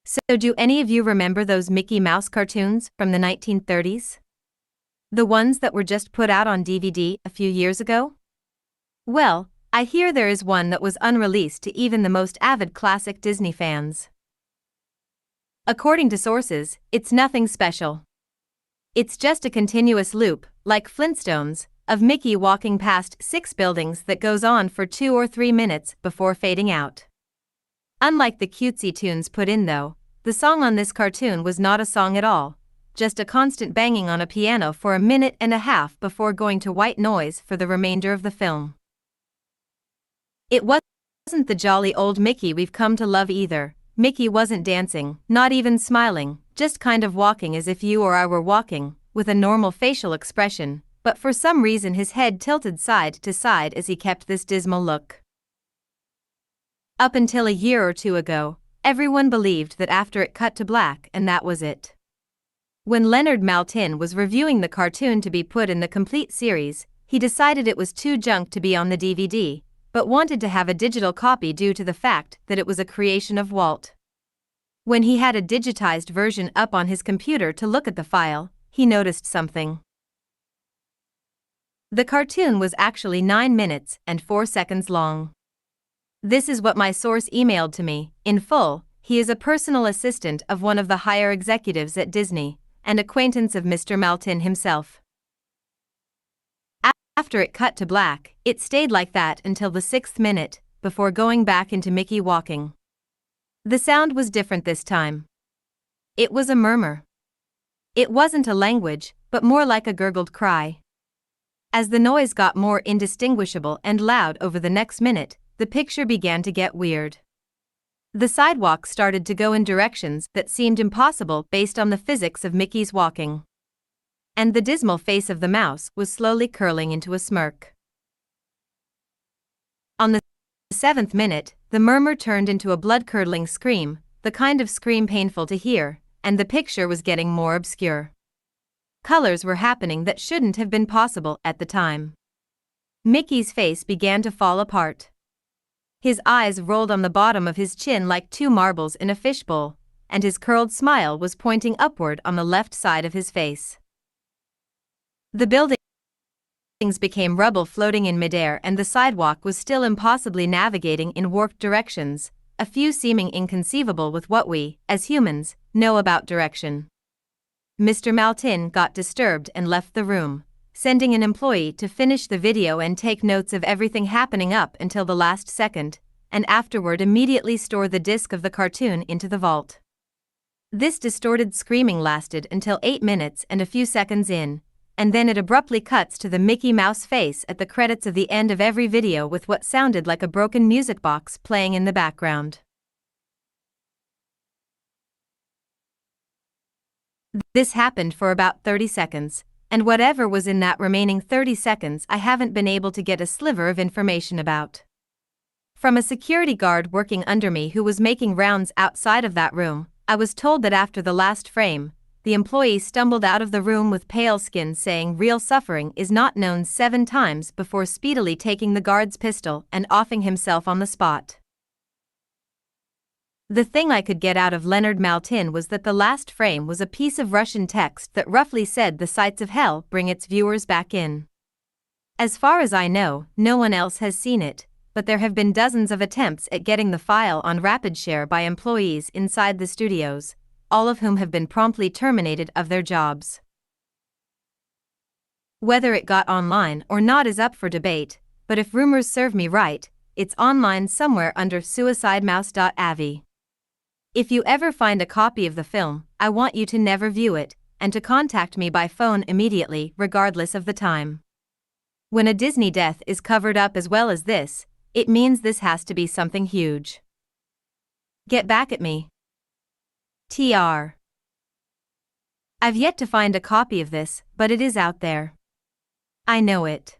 So do any of you remember those Mickey Mouse cartoons from the 1930s? The ones that were just put out on DVD a few years ago? Well, I hear there is one that was unreleased to even the most avid classic Disney fans. According to sources, it's nothing special. It's just a continuous loop, like Flintstones, of Mickey walking past 6 buildings that goes on for 2 or 3 minutes before fading out. Unlike the cutesy tunes put in though, the song on this cartoon was not a song at all, just a constant banging on a piano for 1.5 minutes before going to white noise for the remainder of the film. It wasn't the jolly old Mickey we've come to love either. Mickey wasn't dancing, not even smiling, just kind of walking as if you or I were walking, with a normal facial expression, but for some reason his head tilted side to side as he kept this dismal look. Up until a year or two ago, everyone believed that after it cut to black and that was it. When Leonard Maltin was reviewing the cartoon to be put in the complete series, he decided it was too junk to be on the DVD, but wanted to have a digital copy due to the fact that it was a creation of Walt. When he had a digitized version up on his computer to look at the file, he noticed something. The cartoon was actually 9 minutes and 4 seconds long. This is what my source emailed to me, in full. He is a personal assistant of one of the higher executives at Disney, and acquaintance of Mr. Maltin himself. After it cut to black, it stayed like that until the 6th minute, before going back into Mickey walking. The sound was different this time. It was a murmur. It wasn't a language, but more like a gurgled cry. As the noise got more indistinguishable and loud over the next minute, the picture began to get weird. The sidewalk started to go in directions that seemed impossible based on the physics of Mickey's walking. And the dismal face of the mouse was slowly curling into a smirk. On the 7th minute, the murmur turned into a blood-curdling scream, the kind of scream painful to hear, and the picture was getting more obscure. Colors were happening that shouldn't have been possible at the time. Mickey's face began to fall apart. His eyes rolled on the bottom of his chin like 2 marbles in a fishbowl, and his curled smile was pointing upward on the left side of his face. The buildings became rubble floating in midair, and the sidewalk was still impossibly navigating in warped directions, a few seeming inconceivable with what we, as humans, know about direction. Mr. Maltin got disturbed and left the room, sending an employee to finish the video and take notes of everything happening up until the last second, and afterward immediately store the disc of the cartoon into the vault. This distorted screaming lasted until 8 minutes and a few seconds in, and then it abruptly cuts to the Mickey Mouse face at the credits of the end of every video with what sounded like a broken music box playing in the background. This happened for about 30 seconds. And whatever was in that remaining 30 seconds I haven't been able to get a sliver of information about. From a security guard working under me who was making rounds outside of that room, I was told that after the last frame, the employee stumbled out of the room with pale skin saying real suffering is not known 7 times before speedily taking the guard's pistol and offing himself on the spot. The thing I could get out of Leonard Maltin was that the last frame was a piece of Russian text that roughly said the sights of hell bring its viewers back in. As far as I know, no one else has seen it, but there have been dozens of attempts at getting the file on RapidShare by employees inside the studios, all of whom have been promptly terminated of their jobs. Whether it got online or not is up for debate, but if rumors serve me right, it's online somewhere under Suicidemouse.avi. If you ever find a copy of the film, I want you to never view it, and to contact me by phone immediately regardless of the time. When a Disney death is covered up as well as this, it means this has to be something huge. Get back at me. TR. I've yet to find a copy of this, but it is out there. I know it.